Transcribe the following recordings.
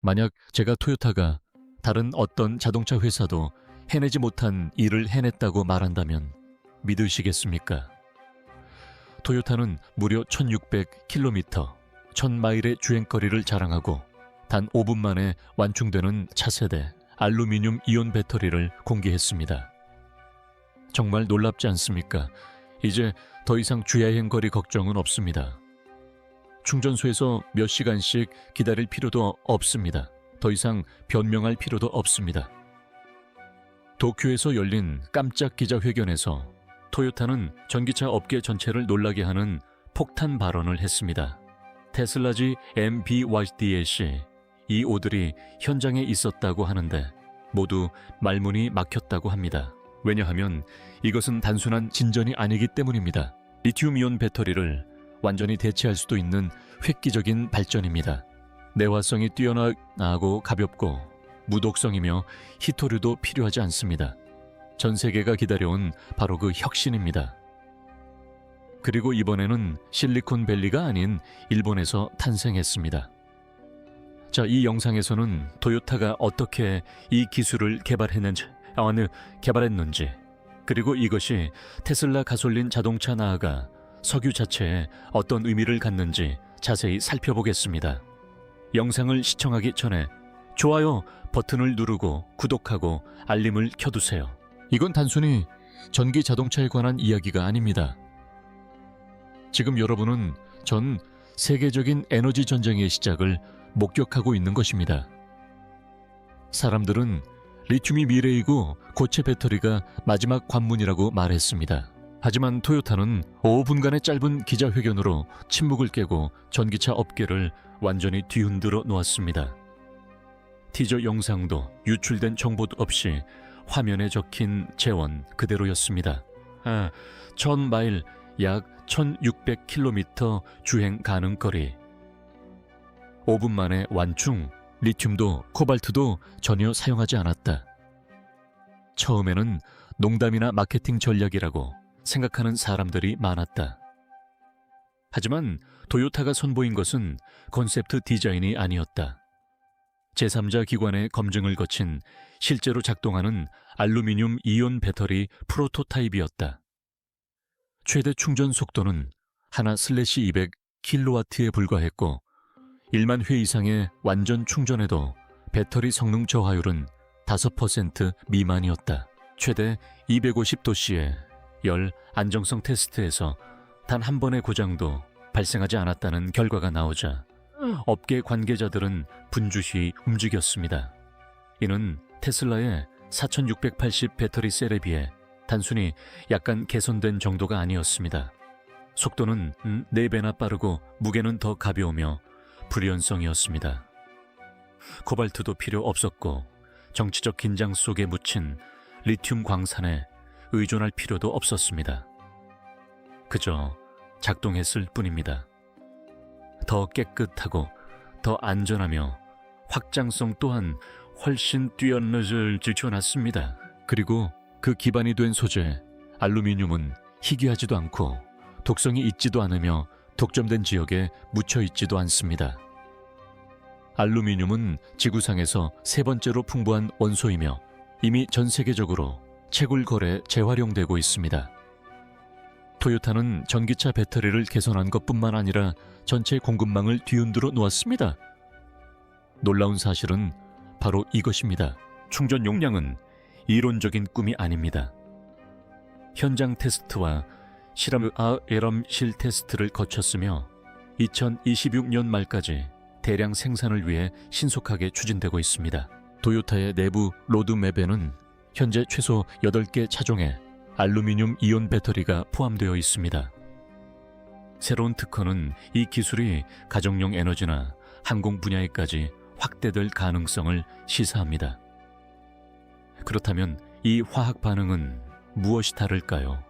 만약 제가 토요타가 다른 어떤 자동차 회사도 해내지 못한 일을 해냈다고 말한다면 믿으시겠습니까? 토요타는 무려 1600km, 1000마일의 주행거리를 자랑하고 단 5분 만에 완충되는 차세대 알루미늄 이온 배터리를 공개했습니다. 정말 놀랍지 않습니까? 이제 더 이상 주행 거리 걱정은 없습니다. 충전소에서 몇 시간씩 기다릴 필요도 없습니다. 더 이상 변명할 필요도 없습니다. 도쿄에서 열린 깜짝 기자회견에서 토요타는 전기차 업계 전체를 놀라게 하는 폭탄 발언을 했습니다. 테슬라지 MB-YDC 이 오들이 현장에 있었다고 하는데 모두 말문이 막혔다고 합니다. 왜냐하면 이것은 단순한 진전이 아니기 때문입니다. 리튬이온 배터리를 완전히 대체할 수도 있는 획기적인 발전입니다. 내화성이 뛰어나고 가볍고 무독성이며 희토류도 필요하지 않습니다. 전 세계가 기다려온 바로 그 혁신입니다. 그리고 이번에는 실리콘밸리가 아닌 일본에서 탄생했습니다. 자, 이 영상에서는 토요타가 어떻게 이 기술을 개발했는지, 그리고 이것이 테슬라 가솔린 자동차 나아가 석유 자체에 어떤 의미를 갖는지 자세히 살펴보겠습니다. 영상을 시청하기 전에 좋아요 버튼을 누르고 구독하고 알림을 켜두세요. 이건 단순히 전기 자동차에 관한 이야기가 아닙니다. 지금 여러분은 전 세계적인 에너지 전쟁의 시작을 목격하고 있는 것입니다. 사람들은 리튬이 미래이고 고체 배터리가 마지막 관문이라고 말했습니다. 하지만 토요타는 5분간의 짧은 기자회견으로 침묵을 깨고 전기차 업계를 완전히 뒤흔들어 놓았습니다. 티저 영상도 유출된 정보도 없이 화면에 적힌 재원 그대로였습니다. 1000마일 약 1600km 주행 가능 거리. 5분 만에 완충, 리튬도 코발트도 전혀 사용하지 않았다. 처음에는 농담이나 마케팅 전략이라고 생각하는 사람들이 많았다. 하지만 토요타가 선보인 것은 컨셉트 디자인이 아니었다. 제3자 기관의 검증을 거친 실제로 작동하는 알루미늄 이온 배터리 프로토타입이었다. 최대 충전 속도는 하나 /200 킬로와트에 불과했고 1만 회 이상의 완전 충전에도 배터리 성능 저하율은 5% 미만이었다. 최대 250도씨의 열 안정성 테스트에서 단 한 번의 고장도 발생하지 않았다는 결과가 나오자 업계 관계자들은 분주히 움직였습니다. 이는 테슬라의 4680 배터리 셀에 비해 단순히 약간 개선된 정도가 아니었습니다. 속도는 4배나 빠르고 무게는 더 가벼우며 불연성이었습니다. 코발트도 필요 없었고 정치적 긴장 속에 묻힌 리튬 광산에 의존할 필요도 없었습니다. 그저 작동했을 뿐입니다. 더 깨끗하고 더 안전하며 확장성 또한 훨씬 뛰어난을 지켜놨습니다. 그리고 그 기반이 된 소재 알루미늄은 희귀하지도 않고 독성이 있지도 않으며 독점된 지역에 묻혀 있지도 않습니다. 알루미늄은 지구상에서 세 번째로 풍부한 원소이며 이미 전 세계적으로 채굴거래 재활용되고 있습니다. 토요타는 전기차 배터리를 개선한 것뿐만 아니라 전체 공급망을 뒤흔들어 놓았습니다. 놀라운 사실은 바로 이것입니다. 충전 용량은 이론적인 꿈이 아닙니다. 현장 테스트와 실험실 테스트를 거쳤으며 2026년 말까지 대량 생산을 위해 신속하게 추진되고 있습니다. 토요타의 내부 로드맵에는 현재 최소 8개 차종에 알루미늄 이온 배터리가 포함되어 있습니다. 새로운 특허는 이 기술이 가정용 에너지나 항공 분야에까지 확대될 가능성을 시사합니다. 그렇다면 이 화학 반응은 무엇이 다를까요?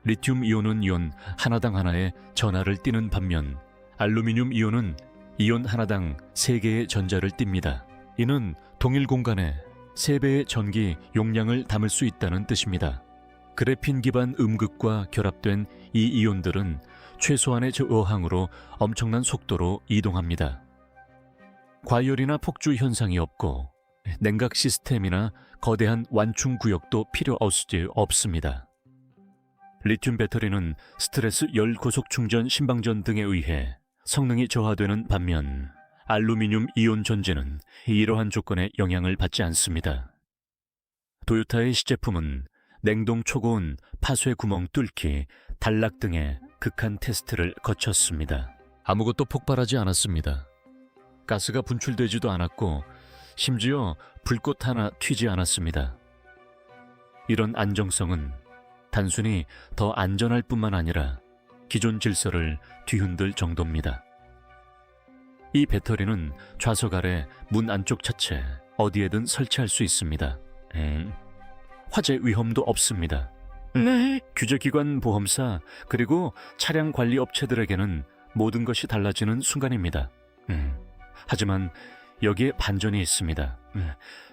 리튬 이온은 이온 하나당 하나의 전하를 띠는 반면 알루미늄 이온은 이온 하나당 3개의 전자를 띱니다. 이는 동일 공간에 3배의 전기 용량을 담을 수 있다는 뜻입니다. 그래핀 기반 음극과 결합된 이 이온들은 최소한의 저어항으로 엄청난 속도로 이동합니다. 과열이나 폭주 현상이 없고 냉각 시스템이나 거대한 완충 구역도 필요 없습니다. 리튬 배터리는 스트레스 열 고속 충전 신방전 등에 의해 성능이 저하되는 반면 알루미늄 이온 전지는 이러한 조건에 영향을 받지 않습니다. 도요타의 시제품은 냉동 초고온 파쇄 구멍 뚫기, 단락 등의 극한 테스트를 거쳤습니다. 아무것도 폭발하지 않았습니다. 가스가 분출되지도 않았고 심지어 불꽃 하나 튀지 않았습니다. 이런 안정성은 단순히 더 안전할 뿐만 아니라 기존 질서를 뒤흔들 정도입니다. 이 배터리는 좌석 아래 문 안쪽 차체 어디에든 설치할 수 있습니다. 화재 위험도 없습니다. 네. 규제기관 보험사 그리고 차량 관리 업체들에게는 모든 것이 달라지는 순간입니다. 하지만 여기에 반전이 있습니다.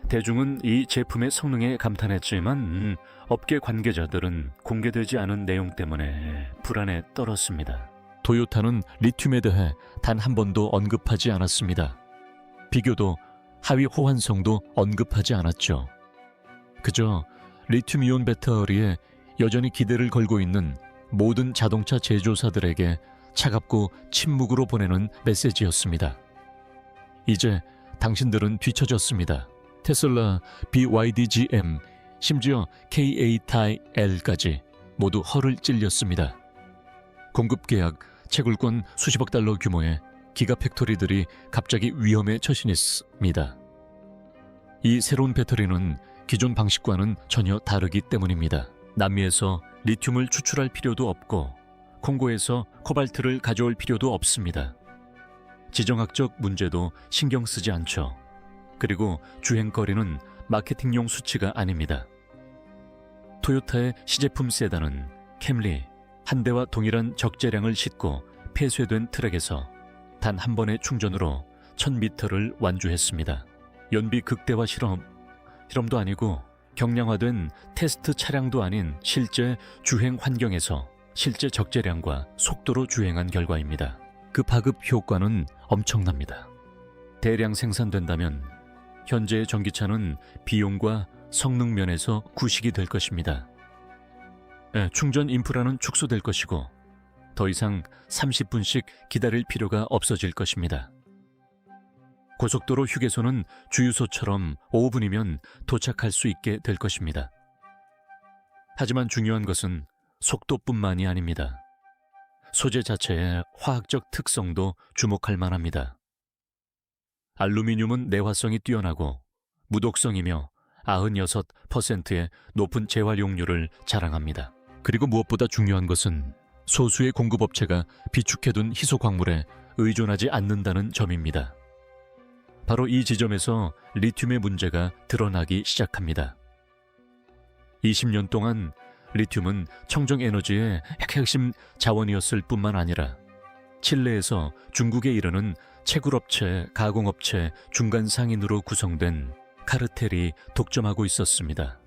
대중은 이 제품의 성능에 감탄했지만 업계 관계자들은 공개되지 않은 내용 때문에 불안에 떨었습니다. 도요타는 리튬에 대해 단 한 번도 언급하지 않았습니다. 비교도 하위 호환성도 언급하지 않았죠. 그저 리튬이온 배터리에 여전히 기대를 걸고 있는 모든 자동차 제조사들에게 차갑고 침묵으로 보내는 메시지였습니다. 이제 당신들은 뒤처졌습니다. 테슬라, BYD GM, 심지어 KATL까지 모두 허를 찔렸습니다. 공급 계약, 채굴권 수십억 달러 규모의 기가 팩토리들이 갑자기 위험에 처신했습니다. 이 새로운 배터리는 기존 방식과는 전혀 다르기 때문입니다. 남미에서 리튬을 추출할 필요도 없고 콩고에서 코발트를 가져올 필요도 없습니다. 지정학적 문제도 신경 쓰지 않죠. 그리고 주행거리는 마케팅용 수치가 아닙니다. 토요타의 시제품 세단은 캠리 한 대와 동일한 적재량을 싣고 폐쇄된 트랙에서 단 한 번의 충전으로 1000m를 완주했습니다. 연비 극대화 실험도 아니고 경량화된 테스트 차량도 아닌 실제 주행 환경에서 실제 적재량과 속도로 주행한 결과입니다. 그 파급 효과는 엄청납니다. 대량 생산된다면 현재의 전기차는 비용과 성능 면에서 구식이 될 것입니다. 충전 인프라는 축소될 것이고 더 이상 30분씩 기다릴 필요가 없어질 것입니다. 고속도로 휴게소는 주유소처럼 5분이면 도착할 수 있게 될 것입니다. 하지만 중요한 것은 속도뿐만이 아닙니다. 소재 자체의 화학적 특성도 주목할 만합니다. 알루미늄은 내화성이 뛰어나고 무독성이며 96%의 높은 재활용률을 자랑합니다. 그리고 무엇보다 중요한 것은 소수의 공급업체가 비축해둔 희소광물에 의존하지 않는다는 점입니다. 바로 이 지점에서 리튬의 문제가 드러나기 시작합니다. 20년 동안 리튬은 청정에너지의 핵심 자원이었을 뿐만 아니라 칠레에서 중국에 이르는 채굴업체, 가공업체 중간 상인으로 구성된 카르텔이 독점하고 있었습니다.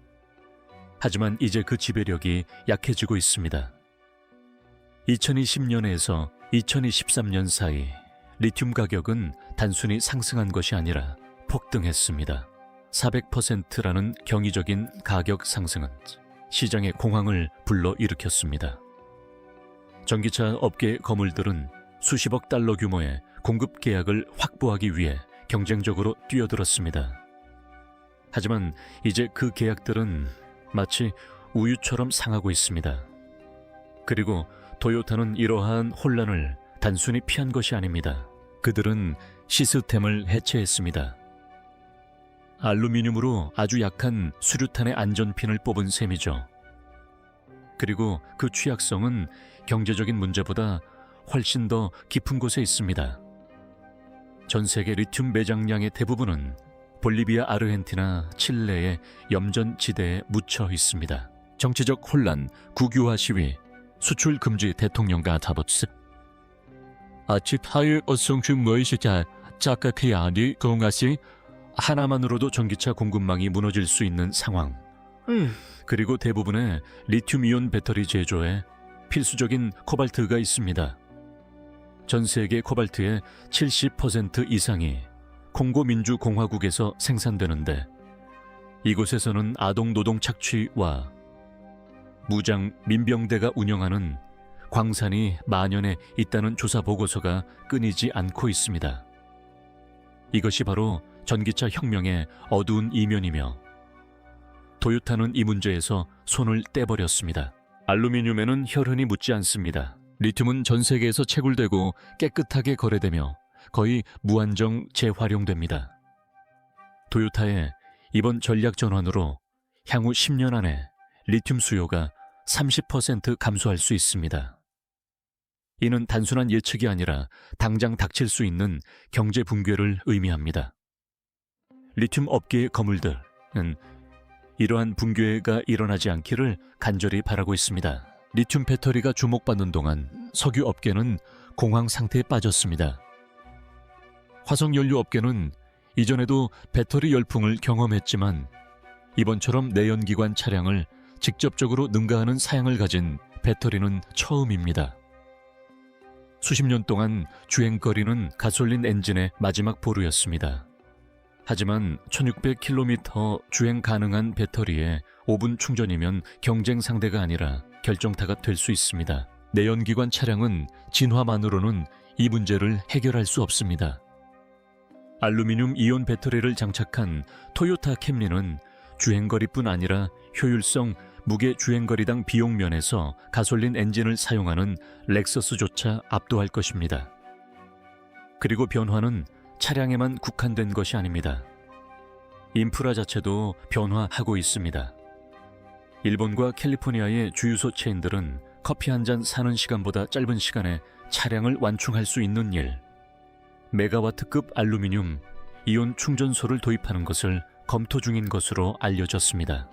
하지만 이제 그 지배력이 약해지고 있습니다. 2020년에서 2023년 사이 리튬 가격은 단순히 상승한 것이 아니라 폭등했습니다. 400%라는 경이적인 가격 상승은 시장의 공황을 불러일으켰습니다. 전기차 업계 거물들은 수십억 달러 규모의 공급 계약을 확보하기 위해 경쟁적으로 뛰어들었습니다. 하지만 이제 그 계약들은 마치 우유처럼 상하고 있습니다. 그리고 도요타는 이러한 혼란을 단순히 피한 것이 아닙니다. 그들은 시스템을 해체했습니다. 알루미늄으로 아주 약한 수류탄의 안전핀을 뽑은 셈이죠. 그리고 그 취약성은 경제적인 문제보다 훨씬 더 깊은 곳에 있습니다. 전 세계 리튬 매장량의 대부분은 볼리비아, 아르헨티나, 칠레의 염전 지대에 묻혀 있습니다. 정치적 혼란, 국유화 시위, 수출 금지 대통령과 다보스. 아직 하일 어성충 무의식자 자카키아니 공화시 하나만으로도 전기차 공급망이 무너질 수 있는 상황. 그리고 대부분의 리튬이온 배터리 제조에 필수적인 코발트가 있습니다. 전 세계 코발트의 70% 이상이 콩고 민주공화국에서 생산되는데 이곳에서는 아동 노동 착취와 무장 민병대가 운영하는 광산이 만연해 있다는 조사 보고서가 끊이지 않고 있습니다. 이것이 바로 전기차 혁명의 어두운 이면이며 도요타는 이 문제에서 손을 떼버렸습니다. 알루미늄에는 혈흔이 묻지 않습니다. 리튬은 전 세계에서 채굴되고 깨끗하게 거래되며 거의 무한정 재활용됩니다. 도요타의 이번 전략 전환으로 향후 10년 안에 리튬 수요가 30% 감소할 수 있습니다. 이는 단순한 예측이 아니라 당장 닥칠 수 있는 경제 붕괴를 의미합니다. 리튬 업계의 거물들은 이러한 붕괴가 일어나지 않기를 간절히 바라고 있습니다. 리튬 배터리가 주목받는 동안 석유 업계는 공황 상태에 빠졌습니다. 화석연료 업계는 이전에도 배터리 열풍을 경험했지만 이번처럼 내연기관 차량을 직접적으로 능가하는 사양을 가진 배터리는 처음입니다. 수십 년 동안 주행거리는 가솔린 엔진의 마지막 보루였습니다. 하지만 1600km 주행 가능한 배터리에 5분 충전이면 경쟁 상대가 아니라 결정타가 될 수 있습니다. 내연기관 차량은 진화만으로는 이 문제를 해결할 수 없습니다. 알루미늄 이온 배터리를 장착한 토요타 캠리는 주행거리뿐 아니라 효율성, 무게 주행거리당 비용 면에서 가솔린 엔진을 사용하는 렉서스조차 압도할 것입니다. 그리고 변화는 차량에만 국한된 것이 아닙니다. 인프라 자체도 변화하고 있습니다. 일본과 캘리포니아의 주유소 체인들은 커피 한 잔 사는 시간보다 짧은 시간에 차량을 완충할 수 있는 일, 메가와트급 알루미늄 이온 충전소를 도입하는 것을 검토 중인 것으로 알려졌습니다.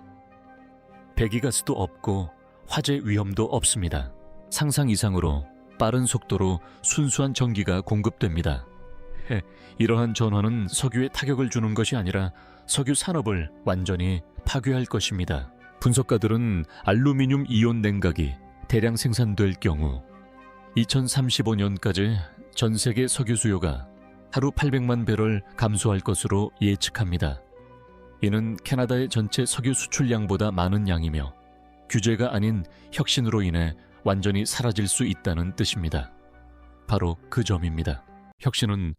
배기가스도 없고 화재 위험도 없습니다. 상상 이상으로 빠른 속도로 순수한 전기가 공급됩니다. 이러한 전환은 석유에 타격을 주는 것이 아니라 석유 산업을 완전히 파괴할 것입니다. 분석가들은 알루미늄 이온 냉각이 대량 생산될 경우 2035년까지 전 세계 석유 수요가 하루 800만 배럴 감소할 것으로 예측합니다. 이는 캐나다의 전체 석유 수출량보다 많은 양이며 규제가 아닌 혁신으로 인해 완전히 사라질 수 있다는 뜻입니다. 바로 그 점입니다. 혁신은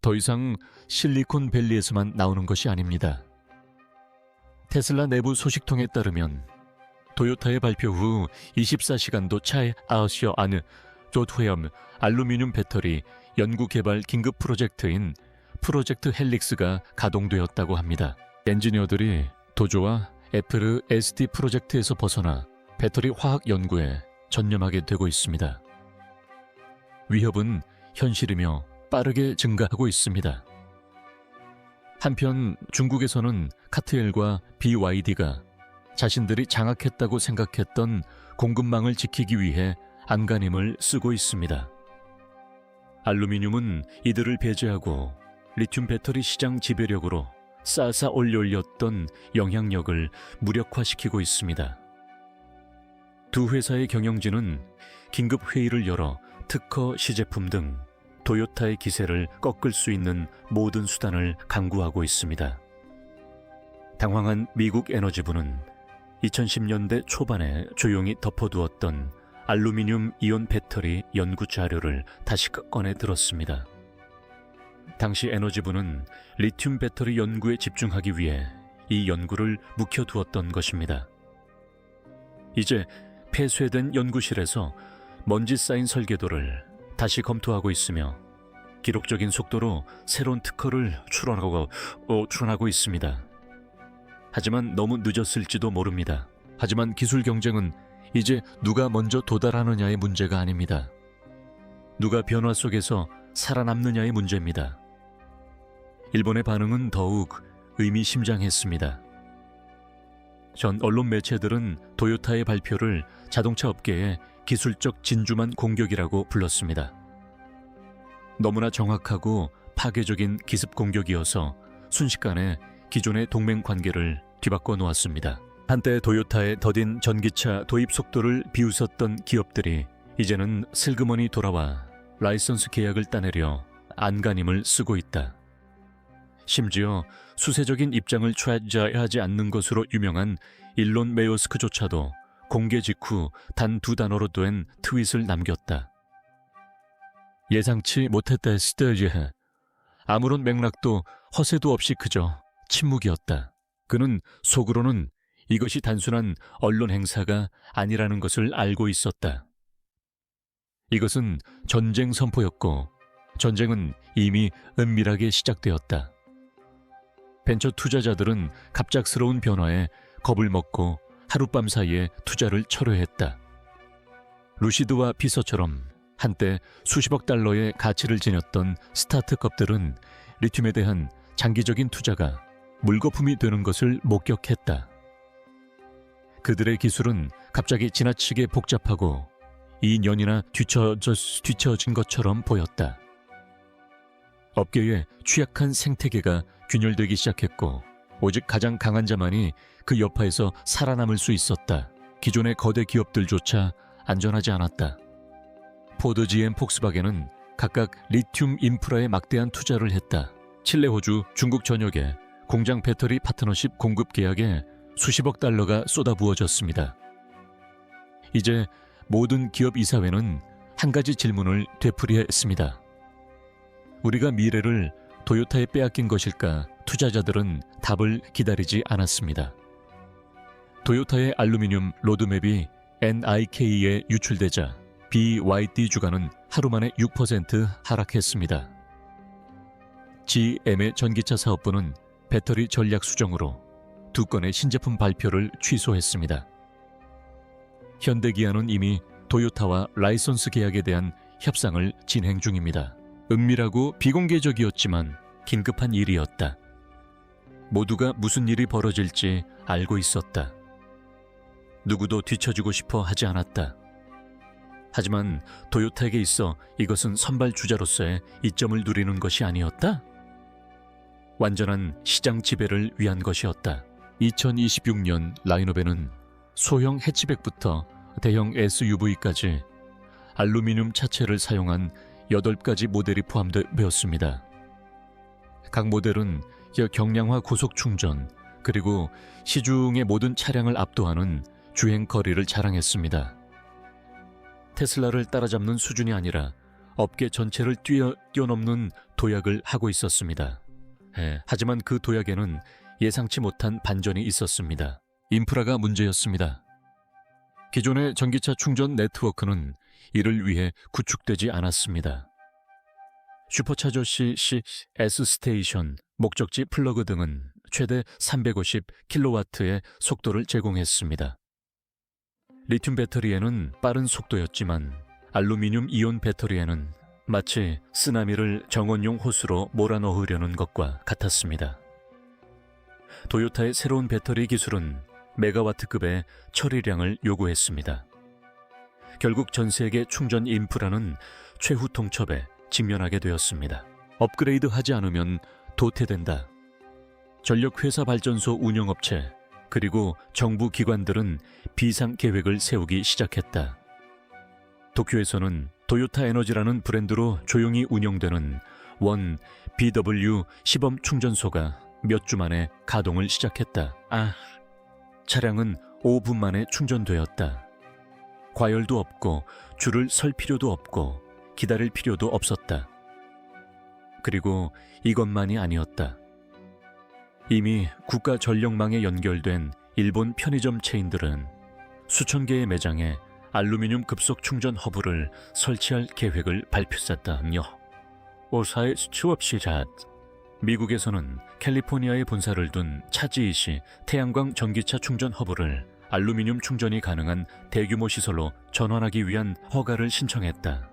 더 이상 실리콘밸리에서만 나오는 것이 아닙니다. 테슬라 내부 소식통에 따르면 도요타의 발표 후 24시간도 차에 아시어 아느 조트회엄 알루미늄 배터리 연구 개발 긴급 프로젝트인 프로젝트 헬릭스가 가동되었다고 합니다. 엔지니어들이 도조와 애플의 SD 프로젝트에서 벗어나 배터리 화학 연구에 전념하게 되고 있습니다. 위협은 현실이며 빠르게 증가하고 있습니다. 한편 중국에서는 카트엘과 BYD가 자신들이 장악했다고 생각했던 공급망을 지키기 위해 안간힘을 쓰고 있습니다. 알루미늄은 이들을 배제하고 리튬 배터리 시장 지배력으로 쌓아 올렸던 영향력을 무력화시키고 있습니다. 두 회사의 경영진은 긴급 회의를 열어 특허 시제품 등 도요타의 기세를 꺾을 수 있는 모든 수단을 강구하고 있습니다. 당황한 미국 에너지부는 2010년대 초반에 조용히 덮어두었던 알루미늄 이온 배터리 연구 자료를 다시 꺼내 들었습니다. 당시 에너지부는 리튬 배터리 연구에 집중하기 위해 이 연구를 묵혀두었던 것입니다. 이제 폐쇄된 연구실에서 먼지 쌓인 설계도를 다시 검토하고 있으며 기록적인 속도로 새로운 특허를 출원하고 있습니다. 하지만 너무 늦었을지도 모릅니다. 하지만 기술 경쟁은 이제 누가 먼저 도달하느냐의 문제가 아닙니다. 누가 변화 속에서 살아남느냐의 문제입니다. 일본의 반응은 더욱 의미심장했습니다. 전 언론 매체들은 도요타의 발표를 자동차 업계의 기술적 진주만 공격이라고 불렀습니다. 너무나 정확하고 파괴적인 기습 공격이어서 순식간에 기존의 동맹 관계를 뒤바꿔 놓았습니다. 한때 도요타의 더딘 전기차 도입 속도를 비웃었던 기업들이 이제는 슬그머니 돌아와 라이선스 계약을 따내려 안간힘을 쓰고 있다. 심지어 수세적인 입장을 취하지 않는 것으로 유명한 일론 메요스크조차도 공개 직후 단 2단어로 된 트윗을 남겼다. 예상치 못했다 스테지해. 아무런 맥락도 허세도 없이 그저 침묵이었다. 그는 속으로는 이것이 단순한 언론 행사가 아니라는 것을 알고 있었다. 이것은 전쟁 선포였고 전쟁은 이미 은밀하게 시작되었다. 벤처 투자자들은 갑작스러운 변화에 겁을 먹고 하룻밤 사이에 투자를 철회했다. 루시드와 비서처럼 한때 수십억 달러의 가치를 지녔던 스타트업들은 리튬에 대한 장기적인 투자가 물거품이 되는 것을 목격했다. 그들의 기술은 갑자기 지나치게 복잡하고 2년이나 뒤처진 것처럼 보였다. 업계의 취약한 생태계가 균열되기 시작했고 오직 가장 강한 자만이 그 여파에서 살아남을 수 있었다. 기존의 거대 기업들조차 안전하지 않았다. 포드, GM, 폭스바겐은 각각 리튬 인프라에 막대한 투자를 했다. 칠레, 호주, 중국 전역에 공장 배터리 파트너십 공급 계약에 수십억 달러가 쏟아부어졌습니다. 이제 모든 기업 이사회는 한 가지 질문을 되풀이했습니다. 우리가 미래를 도요타에 빼앗긴 것일까? 투자자들은 답을 기다리지 않았습니다. 도요타의 알루미늄 로드맵이 NIK에 유출되자 BYD 주가는 하루 만에 6% 하락했습니다. GM의 전기차 사업부는 배터리 전략 수정으로 2건의 신제품 발표를 취소했습니다. 현대기아는 이미 도요타와 라이선스 계약에 대한 협상을 진행 중입니다. 은밀하고 비공개적이었지만 긴급한 일이었다. 모두가 무슨 일이 벌어질지 알고 있었다. 누구도 뒤처지고 싶어 하지 않았다. 하지만 도요타에게 있어 이것은 선발 주자로서의 이점을 누리는 것이 아니었다. 완전한 시장 지배를 위한 것이었다. 2026년 라인업에는 소형 해치백부터 대형 SUV까지 알루미늄 차체를 사용한 8가지 모델이 포함되었습니다. 각 모델은 경량화 고속 충전 그리고 시중의 모든 차량을 압도하는 주행 거리를 자랑했습니다. 테슬라를 따라잡는 수준이 아니라 업계 전체를 뛰어넘는 도약을 하고 있었습니다. 하지만 그 도약에는 예상치 못한 반전이 있었습니다. 인프라가 문제였습니다. 기존의 전기차 충전 네트워크는 이를 위해 구축되지 않았습니다. 슈퍼차저시 S 스테이션, 목적지 플러그 등은 최대 350kW의 속도를 제공했습니다. 리튬 배터리에는 빠른 속도였지만 알루미늄 이온 배터리에는 마치 쓰나미를 정원용 호수로 몰아넣으려는 것과 같았습니다. 도요타의 새로운 배터리 기술은 메가와트급의 처리량을 요구했습니다. 결국 전 세계 충전 인프라는 최후 통첩에 직면하게 되었습니다. 업그레이드하지 않으면 도태된다. 전력회사 발전소 운영업체 그리고 정부 기관들은 비상 계획을 세우기 시작했다. 도쿄에서는 도요타 에너지라는 브랜드로 조용히 운영되는 원 BW 시범 충전소가 몇 주 만에 가동을 시작했다. 차량은 5분 만에 충전되었다. 과열도 없고 줄을 설 필요도 없고 기다릴 필요도 없었다. 그리고 이것만이 아니었다. 이미 국가 전력망에 연결된 일본 편의점 체인들은 수천 개의 매장에 알루미늄 급속 충전 허브를 설치할 계획을 발표했다며. 오사의 수치업시자. 미국에서는 캘리포니아에 본사를 둔 차지이시 태양광 전기차 충전 허브를 알루미늄 충전이 가능한 대규모 시설로 전환하기 위한 허가를 신청했다.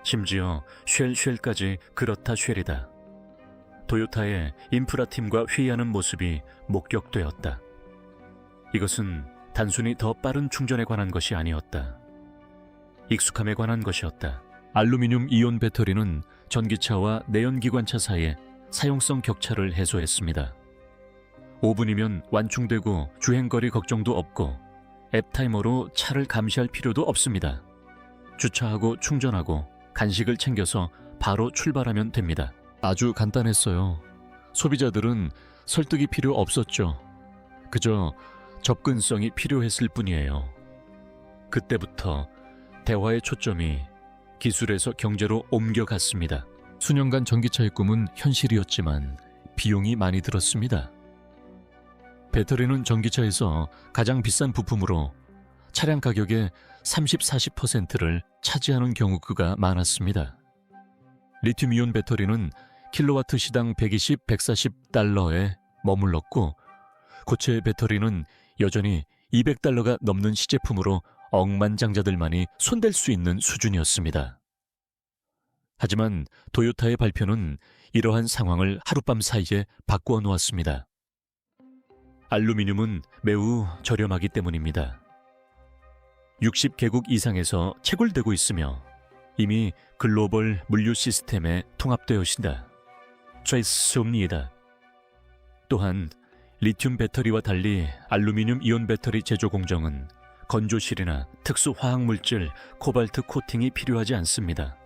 심지어 쉘까지 그렇다 쉘이다. 도요타의 인프라팀과 회의하는 모습이 목격되었다. 이것은 단순히 더 빠른 충전에 관한 것이 아니었다. 익숙함에 관한 것이었다. 알루미늄 이온 배터리는 전기차와 내연기관차 사이에 사용성 격차를 해소했습니다. 5분이면 완충되고 주행거리 걱정도 없고 앱 타이머로 차를 감시할 필요도 없습니다. 주차하고 충전하고 간식을 챙겨서 바로 출발하면 됩니다. 아주 간단했어요. 소비자들은 설득이 필요 없었죠. 그저 접근성이 필요했을 뿐이에요. 그때부터 대화의 초점이 기술에서 경제로 옮겨갔습니다. 수년간 전기차의 꿈은 현실이었지만 비용이 많이 들었습니다. 배터리는 전기차에서 가장 비싼 부품으로 차량 가격의 30-40%를 차지하는 경우가 많았습니다. 리튬이온 배터리는 킬로와트 시당 120-140달러에 머물렀고 고체 배터리는 여전히 $200가 넘는 시제품으로 억만장자들만이 손댈 수 있는 수준이었습니다. 하지만 도요타의 발표는 이러한 상황을 하룻밤 사이에 바꾸어 놓았습니다. 알루미늄은 매우 저렴하기 때문입니다. 60개국 이상에서 채굴되고 있으며 이미 글로벌 물류 시스템에 통합되어 있습니다. 트레이스옵니다. 또한 리튬 배터리와 달리 알루미늄 이온 배터리 제조 공정은 건조실이나 특수 화학물질, 코발트 코팅이 필요하지 않습니다.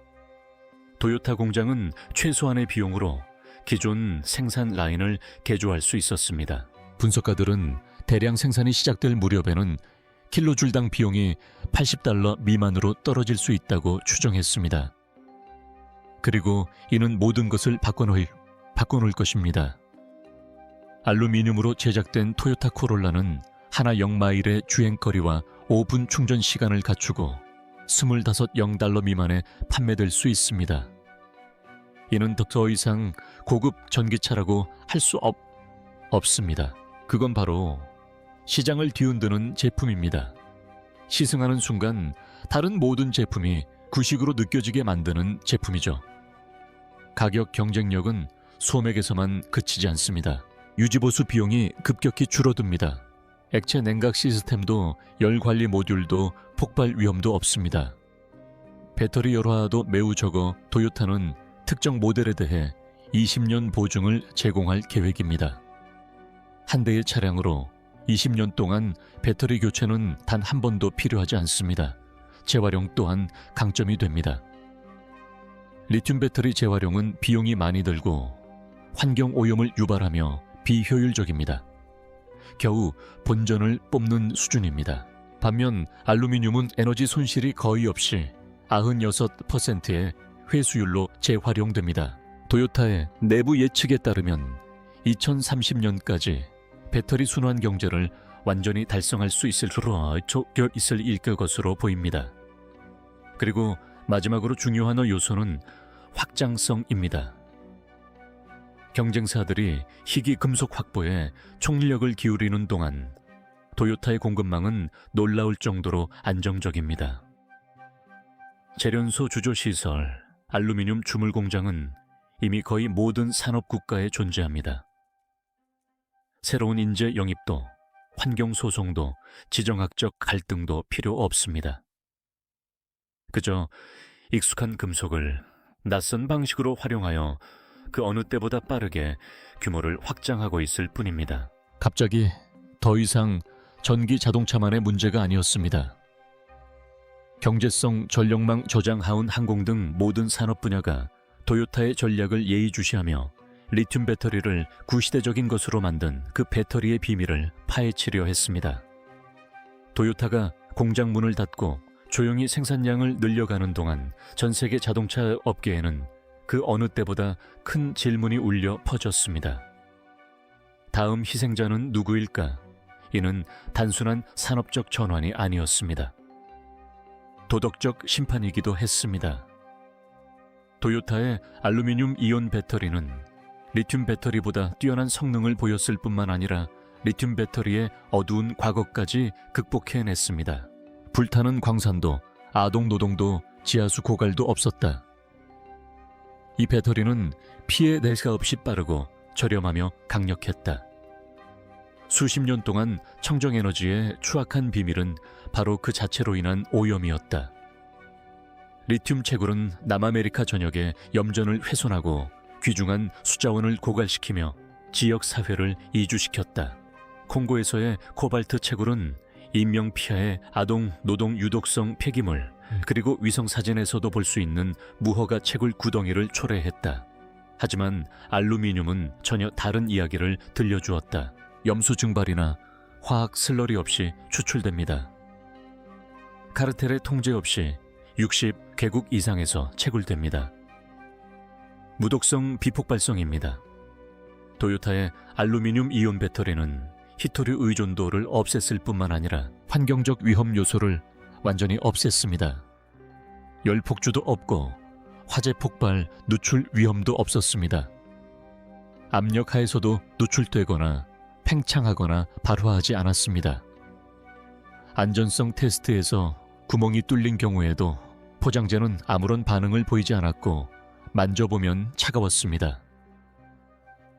도요타 공장은 최소한의 비용으로 기존 생산 라인을 개조할 수 있었습니다. 분석가들은 대량 생산이 시작될 무렵에는 킬로줄당 비용이 $80 미만으로 떨어질 수 있다고 추정했습니다. 그리고 이는 모든 것을 바꿔놓을 것입니다. 알루미늄으로 제작된 토요타 코롤라는 하나 0마일의 주행거리와 5분 충전 시간을 갖추고 25.0달러 미만에 판매될 수 있습니다. 이는 더 이상 고급 전기차라고 할 수 없습니다. 그건 바로 시장을 뒤흔드는 제품입니다. 시승하는 순간 다른 모든 제품이 구식으로 느껴지게 만드는 제품이죠. 가격 경쟁력은 소맥에서만 그치지 않습니다. 유지보수 비용이 급격히 줄어듭니다. 액체 냉각 시스템도 열 관리 모듈도 폭발 위험도 없습니다. 배터리 열화도 매우 적어 도요타는 특정 모델에 대해 20년 보증을 제공할 계획입니다. 한 대의 차량으로 20년 동안 배터리 교체는 단 한 번도 필요하지 않습니다. 재활용 또한 강점이 됩니다. 리튬 배터리 재활용은 비용이 많이 들고 환경 오염을 유발하며 비효율적입니다. 겨우 본전을 뽑는 수준입니다. 반면 알루미늄은 에너지 손실이 거의 없이 96%의 회수율로 재활용됩니다. 도요타의 내부 예측에 따르면 2030년까지 배터리 순환 경제를 완전히 달성할 수 있을 것으로 보입니다. 그리고 마지막으로 중요한 요소는 확장성입니다. 경쟁사들이 희귀 금속 확보에 총력을 기울이는 동안 도요타의 공급망은 놀라울 정도로 안정적입니다. 재련소 주조 시설, 알루미늄 주물 공장은 이미 거의 모든 산업 국가에 존재합니다. 새로운 인재 영입도, 환경 소송도, 지정학적 갈등도 필요 없습니다. 그저 익숙한 금속을 낯선 방식으로 활용하여 그 어느 때보다 빠르게 규모를 확장하고 있을 뿐입니다. 갑자기 더 이상 전기 자동차만의 문제가 아니었습니다. 경제성 전력망 저장하운 항공 등 모든 산업 분야가 도요타의 전략을 예의주시하며 리튬 배터리를 구시대적인 것으로 만든 그 배터리의 비밀을 파헤치려 했습니다. 도요타가 공장 문을 닫고 조용히 생산량을 늘려가는 동안 전 세계 자동차 업계에는 그 어느 때보다 큰 질문이 울려 퍼졌습니다. 다음 희생자는 누구일까? 이는 단순한 산업적 전환이 아니었습니다. 도덕적 심판이기도 했습니다. 도요타의 알루미늄 이온 배터리는 리튬 배터리보다 뛰어난 성능을 보였을 뿐만 아니라 리튬 배터리의 어두운 과거까지 극복해냈습니다. 불타는 광산도, 아동 노동도, 지하수 고갈도 없었다. 이 배터리는 피해 내사 없이 빠르고 저렴하며 강력했다. 수십 년 동안 청정에너지의 추악한 비밀은 바로 그 자체로 인한 오염이었다. 리튬 채굴은 남아메리카 전역에 염전을 훼손하고 귀중한 수자원을 고갈시키며 지역 사회를 이주시켰다. 콩고에서의 코발트 채굴은 인명피해의 아동 노동 유독성 폐기물, 그리고 위성사진에서도 볼 수 있는 무허가 채굴 구덩이를 초래했다. 하지만 알루미늄은 전혀 다른 이야기를 들려주었다. 염수 증발이나 화학 슬러리 없이 추출됩니다. 카르텔의 통제 없이 60개국 이상에서 채굴됩니다. 무독성 비폭발성입니다. 도요타의 알루미늄 이온 배터리는 히토류 의존도를 없앴을 뿐만 아니라 환경적 위험 요소를 완전히 없앴습니다. 열 폭주도 없고 화재 폭발, 누출 위험도 없었습니다. 압력 하에서도 누출되거나 팽창하거나 발화하지 않았습니다. 안전성 테스트에서 구멍이 뚫린 경우에도 포장재는 아무런 반응을 보이지 않았고 만져보면 차가웠습니다.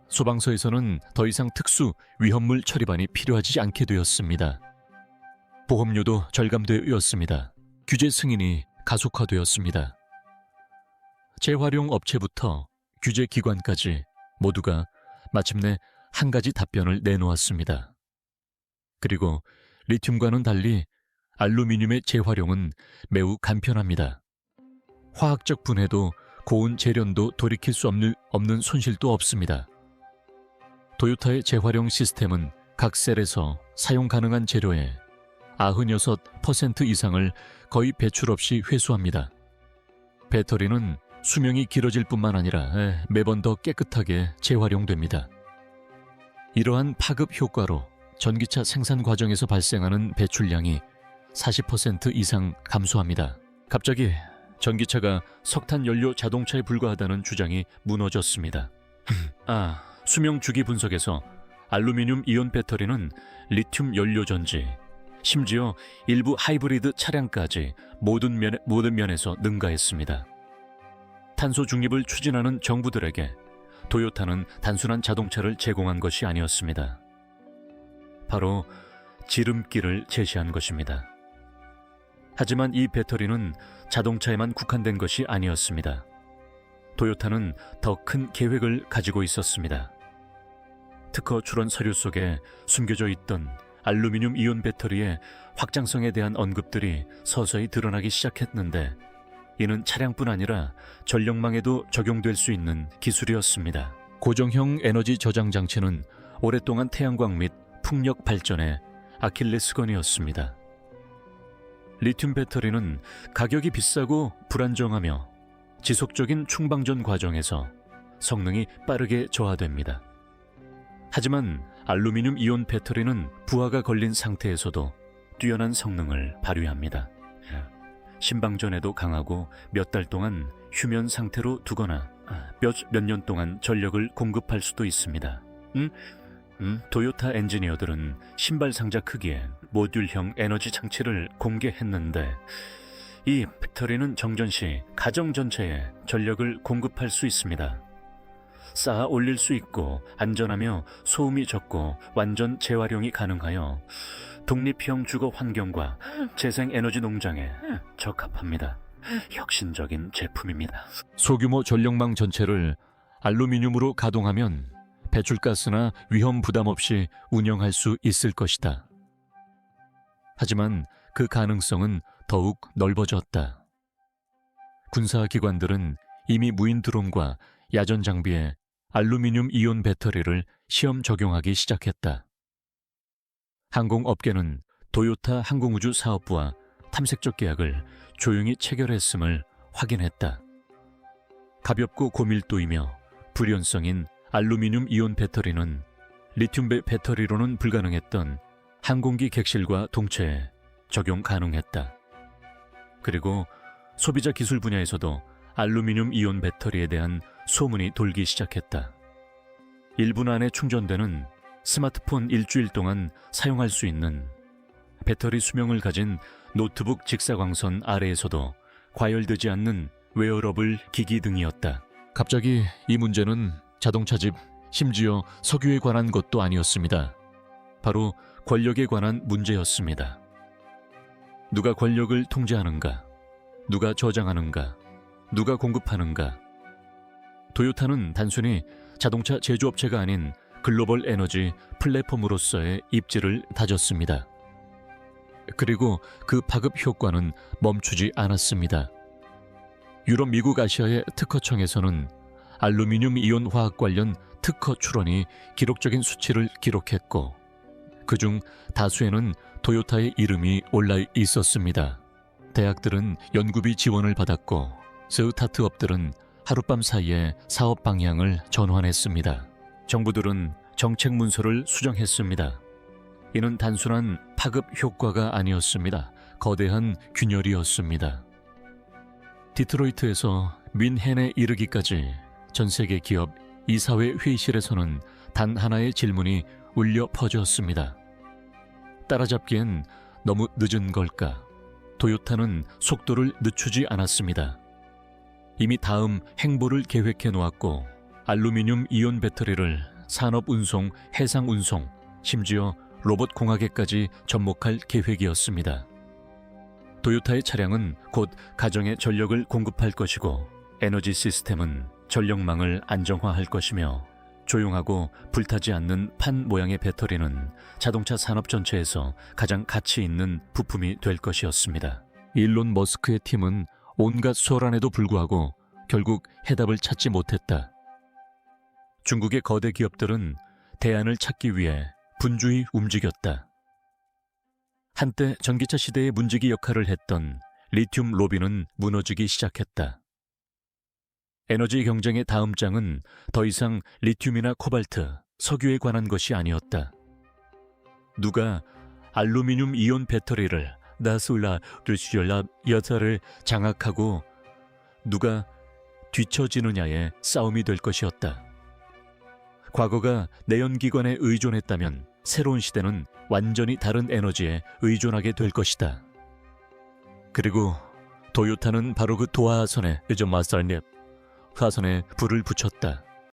소방서에서는 더 이상 특수 위험물 처리반이 필요하지 않게 되었습니다. 보험료도 절감되었습니다. 규제 승인이 가속화되었습니다. 재활용 업체부터 규제 기관까지 모두가 마침내 한 가지 답변을 내놓았습니다. 그리고 리튬과는 달리 알루미늄의 재활용은 매우 간편합니다. 화학적 분해도 고온 재련도 돌이킬 수 없는 손실도 없습니다. 도요타의 재활용 시스템은 각 셀에서 사용 가능한 재료의 96% 이상을 거의 배출 없이 회수합니다. 배터리는 수명이 길어질 뿐만 아니라 매번 더 깨끗하게 재활용됩니다. 이러한 파급 효과로 전기차 생산 과정에서 발생하는 배출량이 40% 이상 감소합니다. 갑자기 전기차가 석탄 연료 자동차에 불과하다는 주장이 무너졌습니다. 수명 주기 분석에서 알루미늄 이온 배터리는 리튬 연료 전지, 심지어 일부 하이브리드 차량까지 모든 면에서 능가했습니다. 탄소 중립을 추진하는 정부들에게 도요타는 단순한 자동차를 제공한 것이 아니었습니다. 바로 지름길을 제시한 것입니다. 하지만 이 배터리는 자동차에만 국한된 것이 아니었습니다. 도요타는 더 큰 계획을 가지고 있었습니다. 특허 출원 서류 속에 숨겨져 있던 알루미늄 이온 배터리의 확장성에 대한 언급들이 서서히 드러나기 시작했는데, 이는 차량뿐 아니라 전력망에도 적용될 수 있는 기술이었습니다. 고정형 에너지 저장 장치는 오랫동안 태양광 및 풍력 발전의 아킬레스건이었습니다. 리튬 배터리는 가격이 비싸고 불안정하며 지속적인 충방전 과정에서 성능이 빠르게 저하됩니다. 하지만 알루미늄 이온 배터리는 부하가 걸린 상태에서도 뛰어난 성능을 발휘합니다. 신방전에도 강하고 몇 달 동안 휴면 상태로 두거나 몇 년 동안 전력을 공급할 수도 있습니다. 도요타 엔지니어들은 신발 상자 크기의 모듈형 에너지 장치를 공개했는데, 이 배터리는 정전 시 가정 전체에 전력을 공급할 수 있습니다. 쌓아 올릴 수 있고 안전하며 소음이 적고 완전 재활용이 가능하여 독립형 주거 환경과 재생에너지 농장에 적합합니다. 혁신적인 제품입니다. 소규모 전력망 전체를 알루미늄으로 가동하면 배출가스나 위험 부담 없이 운영할 수 있을 것이다. 하지만 그 가능성은 더욱 넓어졌다. 군사기관들은 이미 무인 드론과 야전 장비에 알루미늄 이온 배터리를 시험 적용하기 시작했다. 항공업계는 도요타 항공우주 사업부와 탐색적 계약을 조용히 체결했음을 확인했다. 가볍고 고밀도이며 불연성인 알루미늄 이온 배터리는 리튬 배터리로는 불가능했던 항공기 객실과 동체에 적용 가능했다. 그리고 소비자 기술 분야에서도 알루미늄 이온 배터리에 대한 소문이 돌기 시작했다. 1분 안에 충전되는 스마트폰 일주일 동안 사용할 수 있는 배터리 수명을 가진 노트북 직사광선 아래에서도 과열되지 않는 웨어러블 기기 등이었다. 갑자기 이 문제는 자동차집, 심지어 석유에 관한 것도 아니었습니다. 바로 권력에 관한 문제였습니다. 누가 권력을 통제하는가? 누가 저장하는가? 누가 공급하는가? 도요타는 단순히 자동차 제조업체가 아닌 글로벌 에너지 플랫폼으로서의 입지를 다졌습니다. 그리고 그 파급 효과는 멈추지 않았습니다. 유럽, 미국, 아시아의 특허청에서는 알루미늄 이온 화학 관련 특허 출원이 기록적인 수치를 기록했고 그중 다수에는 토요타의 이름이 올라 있었습니다. 대학들은 연구비 지원을 받았고 스타트업들은 하룻밤 사이에 사업 방향을 전환했습니다. 정부들은 정책 문서를 수정했습니다. 이는 단순한 파급 효과가 아니었습니다. 거대한 균열이었습니다. 디트로이트에서 민헨에 이르기까지 전 세계 기업 이사회 회의실에서는 단 하나의 질문이 울려 퍼졌습니다. 따라잡기엔 너무 늦은 걸까? 토요타는 속도를 늦추지 않았습니다. 이미 다음 행보를 계획해 놓았고 알루미늄 이온 배터리를 산업 운송, 해상 운송, 심지어 로봇 공학에까지 접목할 계획이었습니다. 토요타의 차량은 곧 가정에 전력을 공급할 것이고 에너지 시스템은 전력망을 안정화할 것이며 조용하고 불타지 않는 판 모양의 배터리는 자동차 산업 전체에서 가장 가치 있는 부품이 될 것이었습니다. 일론 머스크의 팀은 온갖 소란에도 불구하고 결국 해답을 찾지 못했다. 중국의 거대 기업들은 대안을 찾기 위해 분주히 움직였다. 한때 전기차 시대의 문지기 역할을 했던 리튬 로비는 무너지기 시작했다. 에너지 경쟁의 다음 장은 더 이상 리튬이나 코발트, 석유에 관한 것이 아니었다. 누가 알루미늄 이온 배터리를 나솔라 르시올라 여자를 장악하고 누가 뒤처지느냐의 싸움이 될 것이었다. 과거가 내연기관에 의존했다면 새로운 시대는 완전히 다른 에너지에 의존하게 될 것이다. 그리고 토요타는 바로 그 도화선에 화선에 불을 붙였다.